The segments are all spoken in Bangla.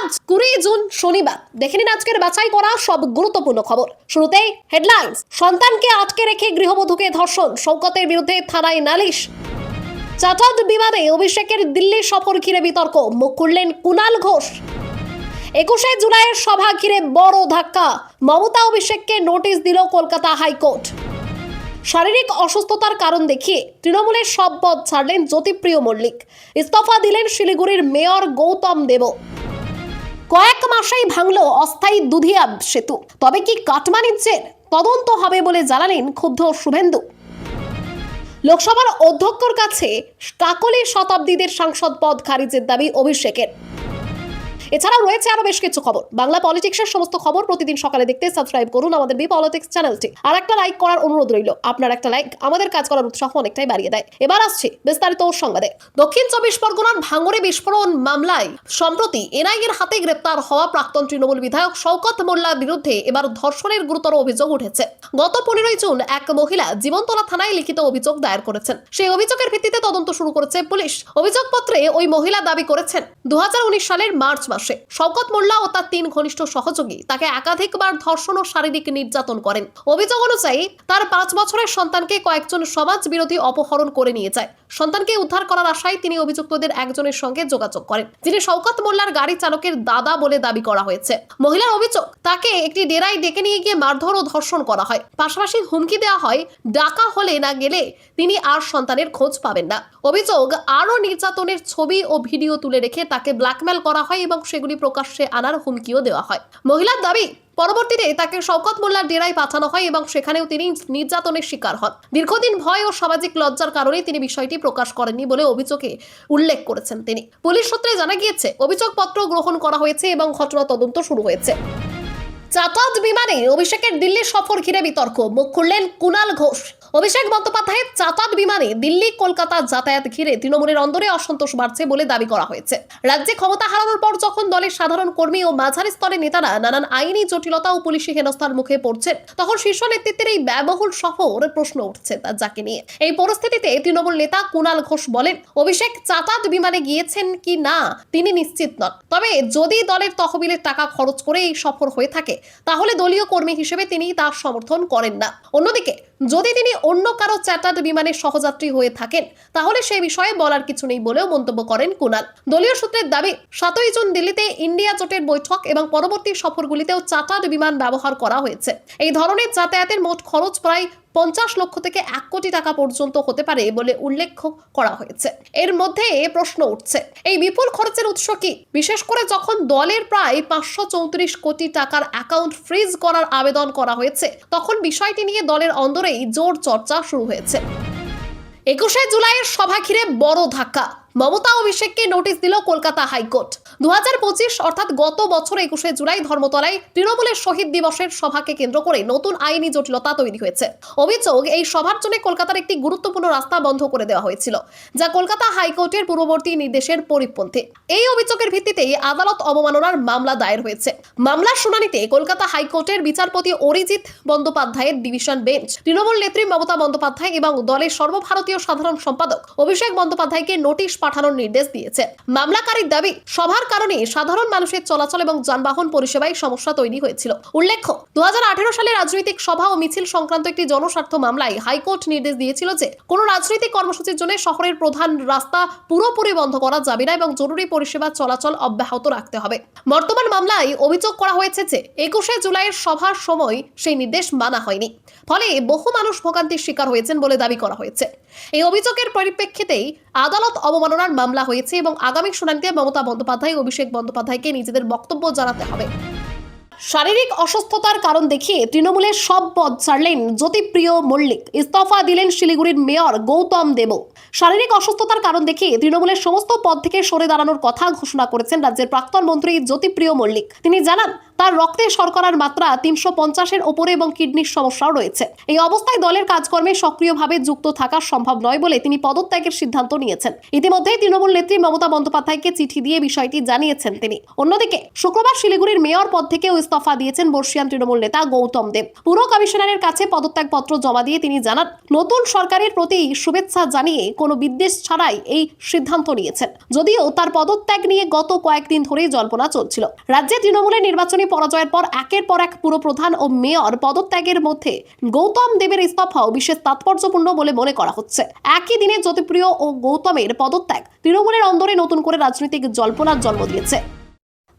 আজ 20 জুন শনিবার। দেখে নিন আজকের বাছাই করা সব গুরুত্বপূর্ণ খবর। শুরুতেই হেডলাইন্স। সন্তানকে আটকে রেখে গৃহবধূকে ধর্ষণ, শওকতের বিরুদ্ধে থানায় নালিশ। চাটার্ড বিমানে অভিষেকের দিল্লি সফর ঘিরে বিতর্ক, মুখ খুললেন কুণাল ঘোষ। 21শে জুলাইয়ের সভা ঘিরে বড় ধাক্কা, মমতা অভিষেককে নোটিশ দিল কলকাতা হাইকোর্ট। শারীরিক অসুস্থতার কারণ দেখিয়ে তৃণমূলের সব পদ ছাড়লেন জ্যোতিপ্রিয় মল্লিক। ইস্তফা দিলেন শিলিগুড়ির মেয়র গৌতম দেব। কয়েক মাসেই ভাঙল অস্থায়ী দুধিয়া সেতু, তবে কি কাটমানির তদন্ত হবে বলে জানালেন ক্ষুব্ধ শুভেন্দু। লোকসভার অধ্যক্ষর কাছে কাকলি শতাব্দীদের সাংসদ পদ খারিজের দাবি অভিষেকের। এছাড়াও রয়েছে আরো বেশ কিছু খবর। বাংলা পলিটিক্সের সমস্ত খবর প্রতিদিন সকালে দেখতে সাবস্ক্রাইব করুন আমাদের বি পলিটিক্স চ্যানেলটি। আর একটা লাইক করার অনুরোধ রইল, আপনার একটা লাইক আমাদের কাজ করার উৎসাহ অনেকটাই বাড়িয়ে দেয়। এবার আসছি বিস্তারিত সংবাদে। দক্ষিণ 24 পরগনার ভাঙড়ে বিস্ফোরণ মামলায় সম্প্রতি এনআইএর হাতে গ্রেপ্তার হওয়া প্রাক্তন তৃণমূল বিধায়ক শওকত মোল্লার বিরুদ্ধে এবার ধর্ষণের গুরুতর অভিযোগ উঠেছে। গত 15 জুন এক মহিলা জীবনতলা থানায় লিখিত অভিযোগ দায়ের করেছেন। সেই অভিযোগের ভিত্তিতে তদন্ত শুরু করেছে পুলিশ। অভিযোগপত্রে ওই মহিলা দাবি করেছেন 2019 সালের মার্চ মাসে শওকত মোল্লা ও তার 3 ঘনিষ্ঠ সহযোগী তাকে একাধিকবার ধর্ষণ ও শারীরিক নির্যাতন করেন। অভিযোগ অনুযায়ী তার 5 বছরের সন্তানকে কয়েকজন সমাজ বিরোধী অপহরণ করে নিয়ে যায়। সন্তানকে উদ্ধার করার আশায় তিনি অভিযুক্তদের একজনের সঙ্গে যোগাযোগ করেন, যিনি শওকত মোল্লার গাড়ি চালকের দাদা বলে দাবি করা হয়েছে। মহিলার অভিযোগ, তাকে একটি ডেরায় ডেকে নিয়ে গিয়ে মারধর ও ধর্ষণ করা হয়। পাশাপাশি হুমকি দেওয়া হয় ডাকা হলে না গেলে তিনি আর সন্তানের খোঁজ পাবেন না। অভিযোগ, আরও নির্যাতনের ছবি ও ভিডিও তুলে রেখে তাকে ব্ল্যাকমেল করা হয় এবং সেগুলি প্রকাশ্যে আনার হুমকিও দেওয়া হয়। মহিলার দাবি, পরবর্তীতে তাকে শওকত মোল্লার ডেরায় পাঠানো হয় এবং সেখানেও তিনি নির্যাতনের শিকার হন। দীর্ঘদিন ভয় ও সামাজিক লজ্জার কারণে তিনি বিষয়টি প্রকাশ করেননি বলে অভিযোগে উল্লেখ করেছেন তিনি। পুলিশ সূত্রে জানা গিয়েছে অভিযোগপত্র গ্রহণ করা হয়েছে এবং ঘটনা তদন্ত শুরু হয়েছে। চাটার্ড বিমানে অভিষেকের দিল্লি সফর ঘিরে বিতর্ক, মুখ খুললেন কুণাল ঘোষ। অভিষেক বন্দ্যোপাধ্যায়ের চাটার্ড বিমানে দিল্লি কলকাতা যাতায়াত ঘিরে তৃণমূলের অন্দরে অসন্তোষ বাড়ছে বলে দাবি করা হয়েছে। রাজ্যে ক্ষমতা হারানোর পর যখন দলের সাধারণ কর্মী ও মাঝারি স্তরের নেতারা নানান আইনি জটিলতা ও পুলিশি হেনস্থার মুখে পড়ছেন, তখন শীর্ষ নেতৃত্বের এই ব্যয়বহুল সফর প্রশ্ন উঠছে তা যাকে নিয়ে। এই পরিস্থিতিতে তৃণমূল নেতা কুণাল ঘোষ বলেন, অভিষেক চাটার্ড বিমানে গিয়েছেন কি না তিনি নিশ্চিত নন, তবে যদি দলের তহবিলের টাকা খরচ করে এই সফর হয়ে থাকে তাহলে দলীয় কর্মী হিসেবে তিনি তার সমর্থন করেন না। অন্যদিকে যদি তিনি অন্য কারো চাটার্ড বিমানের সহযাত্রী হয়ে থাকেন তাহলে সেই বিষয়ে বলার কিছু নেই বলেও মন্তব্য করেন কুণাল। দলীয় সূত্রের দাবি, 7 জুন দিল্লিতে ইন্ডিয়া জোটের বৈঠক এবং পরবর্তী সফরগুলিতেও চাটার্ড বিমান ব্যবহার করা হয়েছে। এই ধরনের যাতায়াতের মোট খরচ প্রায় 50 লক্ষ থেকে 1 কোটি টাকা পর্যন্ত হতে পারে বলে উল্লেখ করা হয়েছে। এর মধ্যে প্রশ্ন উঠছে, এই বিপুল খরচের উৎস কি? বিশেষ করে যখন দলের প্রায় 534 কোটি টাকার অ্যাকাউন্ট ফ্রিজ করার আবেদন করা হয়েছে, তখন বিষয়টি নিয়ে দলের অন্দরেই জোর চর্চা শুরু হয়েছে। 21শে জুলাইয়ের সভা ঘিরে বড় ধাক্কা, মমতা অভিষেককে নোটিশ দিল কলকাতা হাইকোর্ট। 2025 অর্থাৎ গত বছর 21শে জুলাই ধর্মতলায় তৃণমূলের শহীদ দিবসের সভাকে কেন্দ্র করে নতুন আইনি জটিলতা তৈরি হয়েছে। অভিযোগ, এই সভার জন্য কলকাতার একটি গুরুত্বপূর্ণ রাস্তা বন্ধ করে দেওয়া হয়েছিল, যা কলকাতা হাইকোর্টের পূর্ববর্তী নির্দেশের পরিপন্থী। এই অভিযোগের ভিত্তিতেই আদালত অবমাননার মামলা দায়ের হয়েছে। মামলার শুনানিতে কলকাতা হাইকোর্টের বিচারপতি অরিজিৎ বন্দ্যোপাধ্যায়ের ডিভিশন বেঞ্চ তৃণমূল নেত্রী মমতা বন্দ্যোপাধ্যায় এবং দলের সর্বভারতীয় সাধারণ সম্পাদক অভিষেক বন্দ্যোপাধ্যায়কে নোটিশ পাঠানোর নির্দেশ দিয়েছে। মামলাকারীর দাবি, সভার কারণে সাধারণ মানুষের চলাচল এবং যানবাহন পরিষেবায় সমস্যা তৈরি হয়েছিল। উল্লেখ্য, 2018 সালে রাজনৈতিক সভা ও মিছিল সংক্রান্ত একটি জনস্বার্থ মামলায় হাইকোর্ট নির্দেশ দিয়েছিল যে কোনো রাজনৈতিক কর্মসূচির জন্য শহরের প্রধান রাস্তা পুরোপুরি বন্ধ করা যাবে না এবং জরুরি পরিষেবা চলাচল অব্যাহত রাখতে হবে। বর্তমান মামলায় অভিযোগ করা হয়েছে যে 21শে জুলাইয়ের সভার সময় সেই নির্দেশ মানা হয়নি, ফলে বহু মানুষ ভোগান্তির শিকার হয়েছেন বলে দাবি করা হয়েছে। এই অভিযোগের পরিপ্রেক্ষিতেই আদালত অবমাননার মামলা হয়েছে এবং আগামী শুনানিতে মমতা বন্দ্যোপাধ্যায় অভিষেক বন্দ্যোপাধ্যায়কে নিজেদের বক্তব্য জানাতে হবে। শারীরিক অসুস্থতার কারণ দেখিয়ে তৃণমূলের সব পদ ছাড়লেন জ্যোতিপ্রিয় মল্লিক। ইস্তফা দিলেন শিলিগুড়ির মেয়র গৌতম দেব। শারীরিক অসুস্থতার কারণ দেখিয়ে তৃণমূলের সমস্ত পদ থেকে সরে দাঁড়ানোর কথা ঘোষণা করেছেন রাজ্যের প্রাক্তন মন্ত্রী জ্যোতিপ্রিয় মল্লিক। তিনি জানান, তার রক্তে শর্করার মাত্রা 350-এর ওপরে এবং কিডনির সমস্যাও রয়েছে। এই অবস্থায় দলের কাজকর্মে সক্রিয়ভাবে যুক্ত থাকা সম্ভব নয় বলে তিনি পদত্যাগের সিদ্ধান্ত নিয়েছেন। ইতিমধ্যে তৃণমূল নেত্রী মমতা বন্দ্যোপাধ্যায়কে চিঠি দিয়ে বিষয়টি জানিয়েছেন তিনি। অন্যদিকে শুক্রবার শিলিগুড়ির মেয়র পদ থেকেও ইস্তফা দিয়েছেন বর্ষিয়ান তৃণমূল নেতা গৌতম দেব। পুর কমিশনারের কাছে পদত্যাগপত্র জমা দিয়ে তিনি জানান, নতুন সরকারের প্রতি শুভেচ্ছা জানিয়ে কোনো বিদ্বেষ ছাড়াই এই সিদ্ধান্ত নিয়েছেন। যদিও তার পদত্যাগ নিয়ে গত কয়েকদিন ধরেই জল্পনা চলছিল। রাজ্যে তৃণমূলের নির্বাচনী পরাজয়ের পর একের পর এক পুরপ্রধান ও মেয়র পদত্যাগের মধ্যে গৌতম দেবের ইস্তফাও বিশেষ তাৎপর্যপূর্ণ বলে মনে করা হচ্ছে। একই দিনে জ্যোতিপ্রিয় ও গৌতমের পদত্যাগ তৃণমূলের অন্দরে নতুন করে রাজনৈতিক জল্পনার জন্ম দিয়েছে।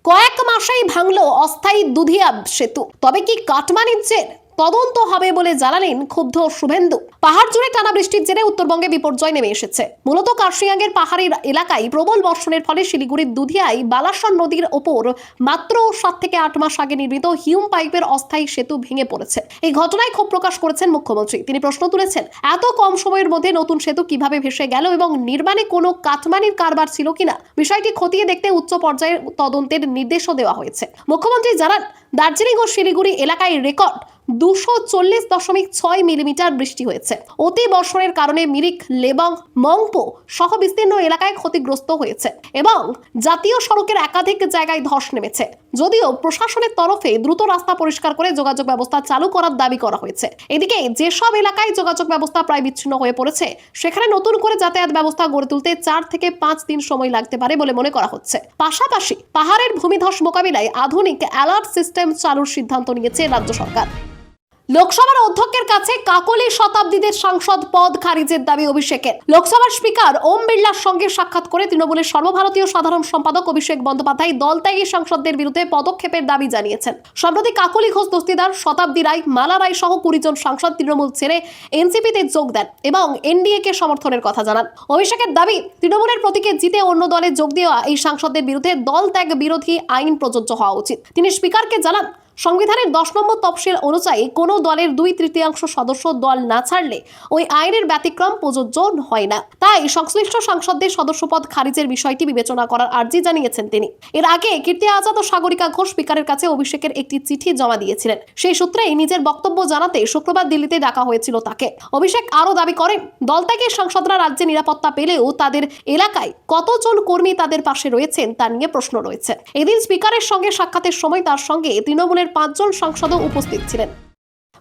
কয়েক মাসেই ভাঙল অস্থায়ী দুধিয়া সেতু, তবে কি কাটমানিজ্যের তদন্ত হবে বলে জানালেন ক্ষুব্ধ শুভেন্দু। পাহাড় জুড়ে টানা বৃষ্টির জেরে উত্তরবঙ্গে বিপর্যয় নেমে এসেছে। মূলত কার্শিয়াঙ্গের পাহাড়ি এলাকায় প্রবল বর্ষণের ফলে শিলিগুড়ির দুধিয়ায় বালাসন নদীর ওপর মাত্র 7 থেকে 8 মাস আগে নির্মিত হিউম পাইপের অস্থায়ী সেতু ভেঙে পড়েছে। এই ঘটনায় ক্ষোভ প্রকাশ করেছেন মুখ্যমন্ত্রী। তিনি প্রশ্ন তুলেছেন, এত কম সময়ের মধ্যে নতুন সেতু কিভাবে ভেসে গেল এবং নির্মাণে কোনো কাটমানির কারবার ছিল কিনা বিষয়টি খতিয়ে দেখতে উচ্চ পর্যায়ের তদন্তের নির্দেশও দেওয়া হয়েছে। মুখ্যমন্ত্রী জানান, দার্জিলিং ও শিলিগুড়ি এলাকায় রেকর্ড 240.6 মিলিমিটার বৃষ্টি হয়েছে। অতি বর্ষণের কারণে মিরিক, লেবং, মংপো সহ বিস্তীর্ণ এলাকায় ক্ষতিগ্রস্ত হয়েছে এবং জাতীয় সড়কের একাধিক জায়গায় ধস নেমেছে। যদিও প্রশাসনের তরফে দ্রুত রাস্তা পরিষ্কার করে যোগাযোগ ব্যবস্থা চালু করার দাবি করা হয়েছে। এদিকে যেসব এলাকায় যোগাযোগ ব্যবস্থা প্রায় বিচ্ছিন্ন হয়ে পড়েছে সেখানে নতুন করে যাতায়াত ব্যবস্থা গড়ে তুলতে 4 থেকে 5 দিন সময় লাগতে পারে বলে মনে করা হচ্ছে। পাশাপাশি পাহাড়ের ভূমিধস মোকাবিলায় আধুনিক অ্যালার্ট সিস্টেম চালুর সিদ্ধান্ত নিয়েছে রাজ্য সরকার। লোকসভার অধ্যক্ষের কাছে কাকলি শতাব্দীদের সাংসদ পদ খারিজের দাবি অভিষেকের। লোকসভার স্পিকার ওম বিড়লার সঙ্গে সাক্ষাৎ করে তৃণমূলের সর্বভারতীয় সাধারণ সম্পাদক অভিষেক বন্দ্যোপাধ্যায় দলত্যাগী সাংসদদের বিরুদ্ধে পদক্ষেপের দাবি জানিয়েছেন। সম্প্রতি কাকলি ঘোষ দস্তিদার, শতাব্দী রায়, মালা রায় সহ 20 জন সাংসদ তৃণমূল ছেড়ে এনসিপিতে যোগ দেন এবং এনডিএ কে সমর্থনের কথা জানান। অভিষেকের দাবি, তৃণমূলের প্রতীকে জিতে অন্য দলে যোগ দেওয়া এই সাংসদদের বিরুদ্ধে দলত্যাগ বিরোধী আইন প্রযোজ্য হওয়া উচিত। তিনি স্পিকারকে জানান, সংবিধানের 10 নম্বর তফসিল অনুযায়ী কোনো দলের 2/3 সদস্য দল না ছাড়লে ওই আইনের ব্যতিক্রম প্রযোজ্য হয় না। তাই সংশ্লিষ্ট সাংসদদের সদস্যপদ খারিজের বিষয়টি বিবেচনা করার আর্জি জানিয়েছেন তিনি। এর আগে কীর্তি আজাদ ও সাগরিকা ঘোষ স্পিকারের কাছে অভিষেকের একটি চিঠি জমা দিয়েছিলেন। সেই সূত্রেই নিজের বক্তব্য জানাতে শুক্রবার দিল্লিতে ডাকা হয়েছিল তাকে। অভিষেক আরও দাবি করেন, দলত্যাগী সাংসদরা রাজ্যে নিরাপত্তা পেলেও তাদের এলাকায় কতজন কর্মী তাদের পাশে রয়েছেন তা নিয়ে প্রশ্ন রয়েছে। এদিন স্পিকারের সঙ্গে সাক্ষাতের সময় তার সঙ্গে তৃণমূলের 5 জন সাংসদও উপস্থিত ছিলেন।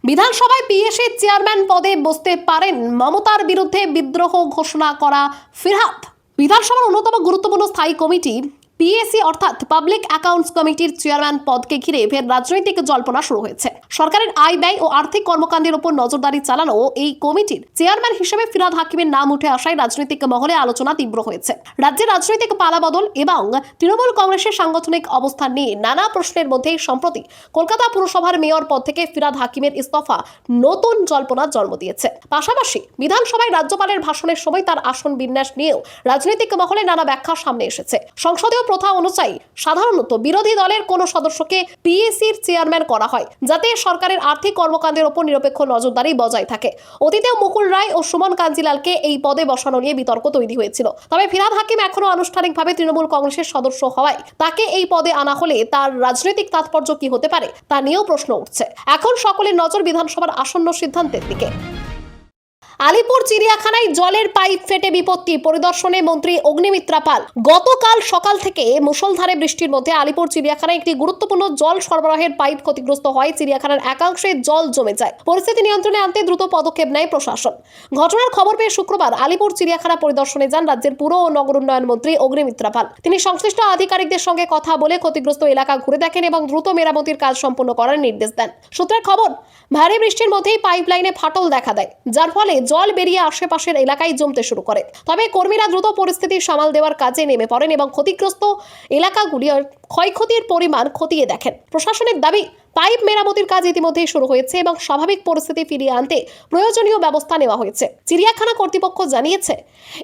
বিধানসভায় পিএসসি চেয়ারম্যান পদে বসতে পারেন মমতার বিরুদ্ধে বিদ্রোহ ঘোষণা করা ফিরহাদ। বিধানসভার অন্যতম গুরুত্বপূর্ণ স্থায়ী কমিটি পিএসসি অর্থাৎ পাবলিক অ্যাকাউন্টস কমিটির চেয়ারম্যান পদকে ঘিরে ফের রাজনৈতিক জল্পনা শুরু হয়েছে। সরকারের আয় ব্যয় ও আর্থিক কর্মকাণ্ডের উপর নজরদারি চালানো এই কমিটির চেয়ারম্যান হিসেবে ফিরহাদ হাকিমের নাম উঠে আসায় রাজনৈতিক মহলে আলোচনা তীব্র হয়েছে। রাজ্যের রাজনৈতিক পালাবদল এবং তৃণমূল কংগ্রেসের সাংগঠনিক অবস্থান নিয়ে নানা প্রশ্নের মধ্যে সম্প্রতি কলকাতা পুরসভার মেয়র পদ থেকে ফিরহাদ হাকিমের ইস্তফা নতুন জল্পনার জন্ম দিয়েছে। পাশাপাশি বিধানসভায় রাজ্যপালের ভাষণের সময় তার আসন বিন্যাস নিয়েও রাজনৈতিক মহলে নানা ব্যাখ্যা সামনে এসেছে। সংসদীয় প্রথা অনুযায়ী সাধারণত বিরোধী দলের কোন সদস্যকে পিএসসির চেয়ারম্যান করা হয় যাতে সরকারের আর্থিক কর্মকাণ্ডের উপর নিরপেক্ষ নজরদারি বজায় থাকে। অতীতেও মুকুল রায় ও সুমন কাঞ্জিলালকে এই পদে বসানো নিয়ে বিতর্ক তৈরি হয়েছিল। তবে ফিরহাদ হাকিম এখনো আনুষ্ঠানিকভাবে তৃণমূল কংগ্রেসের সদস্য হওয়ায় তাকে এই পদে আনা হলে তার রাজনৈতিক তাৎপর্য কি হতে পারে তা নিয়েও প্রশ্ন উঠছে। এখন সকলের নজর বিধানসভার আসন্ন সিদ্ধান্তের দিকে। আলিপুর চিড়িয়াখানায় জলের পাইপ ফেটে বিপত্তি, পরিদর্শনে মন্ত্রী অগ্নিমিত্রা পাল। গতকাল সকাল থেকে মুষলধারে বৃষ্টির মধ্যে আলিপুর চিড়িয়াখানায় একটি গুরুত্বপূর্ণ জল সরবরাহের পাইপ ক্ষতিগ্রস্ত হয়। চিড়িয়াখানার একাংশে জল জমে যায়। পরিস্থিতি নিয়ন্ত্রণে আনতে দ্রুত পদক্ষেপ নেয় প্রশাসন। ঘটনার খবর পেয়ে শুক্রবার আলিপুর চিড়িয়াখানা পরিদর্শনে যান রাজ্যের পুর ও নগর উন্নয়ন মন্ত্রী অগ্নিমিত্রা পাল। তিনি সংশ্লিষ্ট আধিকারিকদের সঙ্গে কথা বলে ক্ষতিগ্রস্ত এলাকা ঘুরে দেখেন এবং দ্রুত মেরামতির কাজ সম্পন্ন করার নির্দেশ দেন। সূত্রের খবর, ভারী বৃষ্টির মধ্যেই পাইপ লাইনে ফাটল দেখা দেয়, যার ফলে জল বেরিয়ে আশেপাশের এলাকায় জমতে শুরু করে। তবে কর্মীরা দ্রুত পরিস্থিতি সামাল দেওয়ার কাজে নেমে পড়েন এবং ক্ষতিগ্রস্ত এলাকাগুলির ক্ষয়ক্ষতির পরিমাণ খতিয়ে দেখেন। প্রশাসনের দাবি, পাইপ মেরামতির কাজ ইতিমধ্যেই শুরু হয়েছে এবং স্বাভাবিক পরিস্থিতি ফিরিয়ে আনতে প্রয়োজনীয় ব্যবস্থা নেওয়া হয়েছে। চিড়িয়াখানা কর্তৃপক্ষ জানিয়েছে,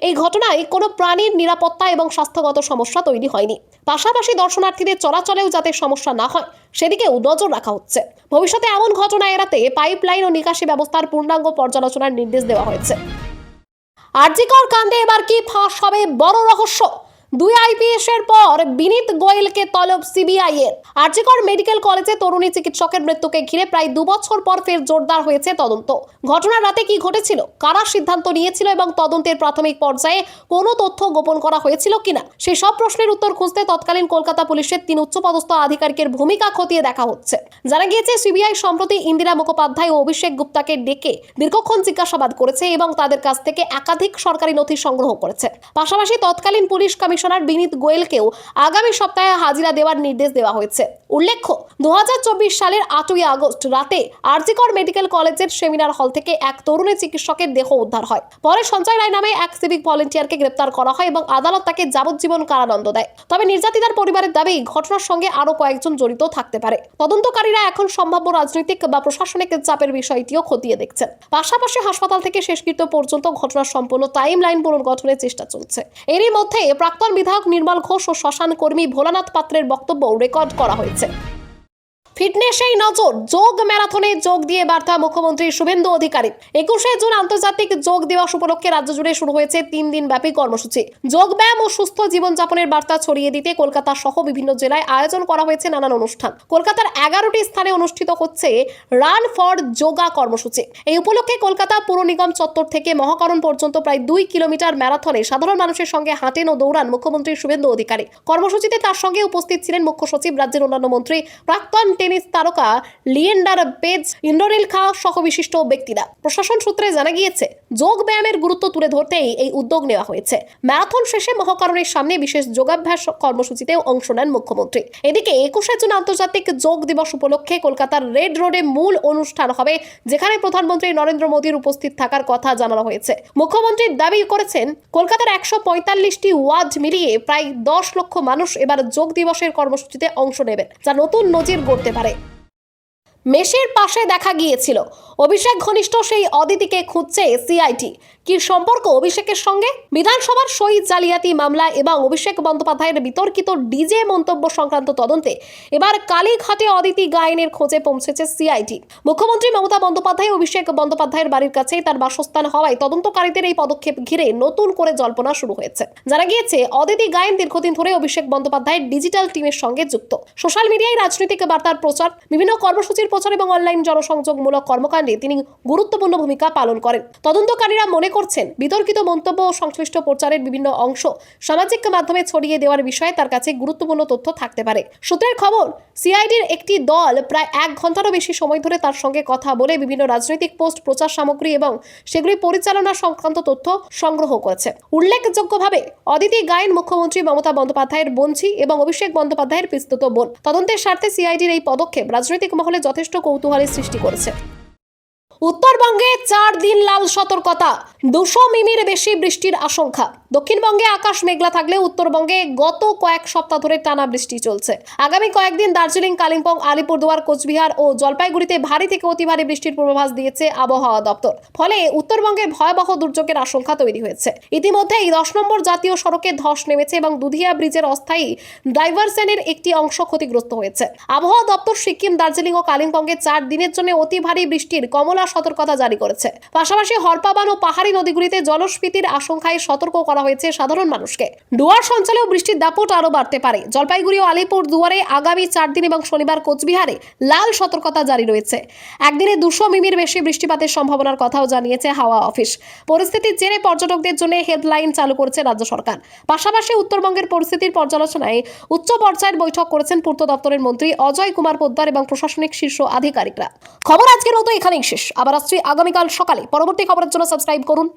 এই ঘটনায় কোনো প্রাণীর নিরাপত্তা এবং স্বাস্থ্যগত সমস্যা তৈরি হয়নি। পাশাপাশি দর্শনার্থীদের চলাচলেও যাতে সমস্যা না হয় সেদিকেও নজর রাখা হচ্ছে। ভবিষ্যতে এমন ঘটনা এড়াতে পাইপ লাইন ও নিকাশি ব্যবস্থার পূর্ণাঙ্গ পর্যালোচনার নির্দেশ দেওয়া হয়েছে। আরজিকর কাণ্ডে এবার কি ফাঁস হবে? বড় রহস্য। দুই আইপিএস এর পর বিনীত গোয়েলকে তলব সিবিআই এর। আরজিকর মেডিকেল কলেজে তরুণী চিকিৎসকের মৃত্যুকে ঘিরে প্রায় 2 বছর পর ফের জোরদার হয়েছে তদন্ত। ঘটনার রাতে কি ঘটেছিল, কারা সিদ্ধান্ত নিয়েছিল এবং তদন্তের প্রাথমিক পর্যায়ে কোনো তথ্য গোপন করা হয়েছিল কিনা, সেই সব প্রশ্নের উত্তর খুঁজতে তৎকালীন কলকাতা পুলিশের 3 উচ্চপদস্থ আধিকারিকের ভূমিকা খতিয়ে দেখা হচ্ছে। জানা গিয়েছে সিবিআই সম্প্রতি ইন্দিরা মুখোপাধ্যায় ও অভিষেক গুপ্তাকে ডেকে দীর্ঘক্ষণ জিজ্ঞাসাবাদ করেছে এবং তাদের কাছ থেকে একাধিক সরকারি নথি সংগ্রহ করেছে। পাশাপাশি তৎকালীন পুলিশ কমিশনার বিনীত গোয়েলকেও আগামী সপ্তাহে হাজিরা দেওয়ার নির্দেশ দেওয়া হয়েছে। উল্লেখ্য, 2024 সালের 8ই আগস্ট রাতে আরজিকর মেডিকেল কলেজের সেমিনার হল থেকে এক তরুণী চিকিৎসকের দেহ উদ্ধার হয়। পরে সঞ্জয় রায় নামে এক সিভিক ভলেন্টিয়ারকে গ্রেপ্তার করা হয় এবং আদালত তাকে যাবজ্জীবন কারাদণ্ড দেয়। তবে নির্যাতিতার পরিবারের দাবি ঘটনার সঙ্গে আরো কয়েকজন জড়িত থাকতে পারে। তদন্তকারীরা এখন সম্ভাব্য রাজনৈতিক বা প্রশাসনিক চাপের বিষয়টিও খতিয়ে দেখছেন। পাশাপাশি হাসপাতাল থেকে শেষকৃত্য পর্যন্ত ঘটনার সম্পূর্ণ টাইম লাইন পুনর্গঠনের চেষ্টা চলছে। এরই মধ্যে প্রাক্তন বিধায়ক নির্মল ঘোষ ও শ্মশান কর্মী ভোলানাথ পাত্রের বক্তব্য রেকর্ড করা হয়েছে। ফিটনেসেই নজর, যোগ ম্যারাথনে যোগ দিয়ে বার্তা মুখ্যমন্ত্রী শুভেন্দু অধিকারী। 21শে জুন আন্তর্জাতিক যোগ দিবস উপলক্ষে রাজ্য জুড়ে শুরু হয়েছে 3 দিন ব্যাপী কর্মসূচি। যোগ ব্যায়াম ও সুস্থ জীবনযাপনের বার্তা ছড়িয়ে দিতে কলকাতা সহ বিভিন্ন জেলায় আয়োজন করা হয়েছে নানান অনুষ্ঠান। কলকাতার 11টি স্থানে অনুষ্ঠিত হচ্ছে রান ফর যোগা কর্মসূচি। এই উপলক্ষে কলকাতা পুর নিগম চত্বর থেকে মহাকরণ পর্যন্ত প্রায় 2 কিলোমিটার ম্যারাথনে সাধারণ মানুষের সঙ্গে হাঁটেন ও দৌড়ান মুখ্যমন্ত্রী শুভেন্দু অধিকারী। কর্মসূচিতে তার সঙ্গে উপস্থিত ছিলেন মুখ্য সচিব, রাজ্যের অন্যান্য মন্ত্রী, প্রাক্তন টেনিস তারকা লিয়েন্ডার পেজ, ইন্দ্রনীল খা সহ বিশিষ্ট ব্যক্তিরা। প্রশাসন সূত্রে জানা গিয়েছে, যোগ ব্যায়ামের গুরুত্ব তুলে ধরতেই এই উদ্যোগ নেওয়া হয়েছে। ম্যারাথন শেষে মহাকরণের সামনে বিশেষ যোগাভ্যাস কর্মসূচিতেও অংশ নেন মুখ্যমন্ত্রী। এদিকে 21শে জুন আন্তর্জাতিক যোগ দিবস উপলক্ষে কলকাতার রেড রোডে মূল অনুষ্ঠান হবে, যেখানে প্রধানমন্ত্রী নরেন্দ্র মোদীর উপস্থিত থাকার কথা জানানো হয়েছে। মুখ্যমন্ত্রী দাবি করেছেন, কলকাতার 145টি ওয়ার্ড মিলিয়ে প্রায় 10 লক্ষ মানুষ এবার যোগ দিবসের কর্মসূচিতে অংশ নেবেন, যা নতুন নজির গড়তে পারে। মেসের পাশে দেখা গিয়েছিল অভিষেক ঘনিষ্ঠ সেই অদিতিকে খুঁজছে সিআইডি। কি সম্পর্ক অভিষেকের সঙ্গে? বিধানসভার সই জালিয়াতি মামলা এবং অভিষেক বন্দ্যোপাধ্যায়ের বিতর্কিত ডিজে মন্তব্য সংক্রান্ত তদন্তে এবার কালীঘাটে অদিতি গায়েনের খোঁজে পৌঁছেছে সিআইডি। মুখ্যমন্ত্রী মমতা বন্দ্যোপাধ্যায় অভিষেক বন্দ্যোপাধ্যায়ের বাড়ির কাছেই তার বাসস্থান হওয়ায় তদন্তকারীদের এই পদক্ষেপ ঘিরে নতুন করে জল্পনা শুরু হয়েছে। জানা গিয়েছে, অদিতি গায়েন দীর্ঘদিন ধরে অভিষেক বন্দ্যোপাধ্যায়ের ডিজিটাল টিমের সঙ্গে যুক্ত। সোশ্যাল মিডিয়ায় রাজনৈতিক বার্তার প্রচার, বিভিন্ন কর্মসূচির প্রচার এবং অনলাইন জনসংযোগমূলক কর্মকাণ্ডে তিনি গুরুত্বপূর্ণ ভূমিকা পালন করেন। তদন্তকারীরা মনে করছেন, বিতর্কিত মন্তব্য ও সংশ্লিষ্ট প্রচারের বিভিন্ন অংশ সামাজিক মাধ্যমে ছড়িয়ে দেওয়ার বিষয়ে তার কাছে গুরুত্বপূর্ণ তথ্য থাকতে পারে। সূত্রের খবর, সিআইডির একটি দল প্রায় 1 ঘন্টারও বেশি সময় ধরে তার সঙ্গে কথা বলে বিভিন্ন রাজনৈতিক পোস্ট, প্রচার সামগ্রী এবং সেগুলি পরিচালনা সংক্রান্ত তথ্য সংগ্রহ করেছে। উল্লেখযোগ্যভাবে অদিতি গায়েন মুখ্যমন্ত্রী মমতা বন্দ্যোপাধ্যায়ের বোনঝি এবং অভিষেক বন্দ্যোপাধ্যায়ের পিস্তত বোন। তদন্তের স্বার্থে সিআইডির এই পদক্ষেপ রাজনৈতিক মহলে যথেষ্ট কৌতূহলের সৃষ্টি করেছে। উত্তরবঙ্গে 4 দিন লাল সতর্কতা, 200 মিমির বেশি বৃষ্টির আশঙ্কা। দক্ষিণবঙ্গে আকাশ মেঘলা থাকলে উত্তরবঙ্গে গত কয়েক সপ্তাহ ধরে টানা বৃষ্টি চলছে। আগামী কয়েকদিন দার্জিলিং, কালিম্পং, আলিপুরদুয়ার, কোচবিহার ও জলপাইগুড়িতে ভারী থেকে অতি ভারী বৃষ্টির পূর্বাভাস দিয়েছে আবহাওয়া দপ্তর। ফলে উত্তরবঙ্গে ভয়াবহ দুর্যোগের আশঙ্কা তৈরি হয়েছে। ইতিমধ্যেই 10 নম্বর জাতীয় সড়কে ধস নেমেছে এবং দুধিয়া ব্রিজের অস্থায়ী ডাইভারশনের একটি অংশ ক্ষতিগ্রস্ত হয়েছে। আবহাওয়া দপ্তর সিকিম, দার্জিলিং ও কালিম্পংয়ে 4 দিনের জন্য অতি ভারী বৃষ্টির কমলা সতর্কতা জারি করেছে। পাশাপাশি হরপাবান ও পাহাড়ি নদীগুলিতে জলস্ফীতির আশঙ্কায় সতর্ক করা হয়েছে সাধারণ মানুষকে। ডুয়ার সঞ্চালেও বৃষ্টির দাপট আরও বাড়তে পারে। জলপাইগুড়ি ও আলিপুর দুয়ারে আগামী 4 দিন এবং শনিবার কোচবিহারে লাল সতর্কতা জারি রয়েছে। একদিনে 200 মিমির বেশি বৃষ্টিপাতের সম্ভাবনার কথাও জানিয়েছে হাওয়া অফিস। পরিস্থিতির জেরে পর্যটকদের জন্য হেল্পলাইন চালু করেছে রাজ্য সরকার। পাশাপাশি উত্তরবঙ্গের পরিস্থিতির পর্যালোচনায় উচ্চ পর্যায়ের বৈঠক করেছেন পূর্ত দপ্তরের মন্ত্রী অজয় কুমার পোদ্দার এবং প্রশাসনিক শীর্ষ আধিকারিকরা। খবর আজকের মতো এখানেই শেষ। আবার আসছি আগামীকাল সকালে। পরবর্তী খবরের জন্য সাবস্ক্রাইব করুন।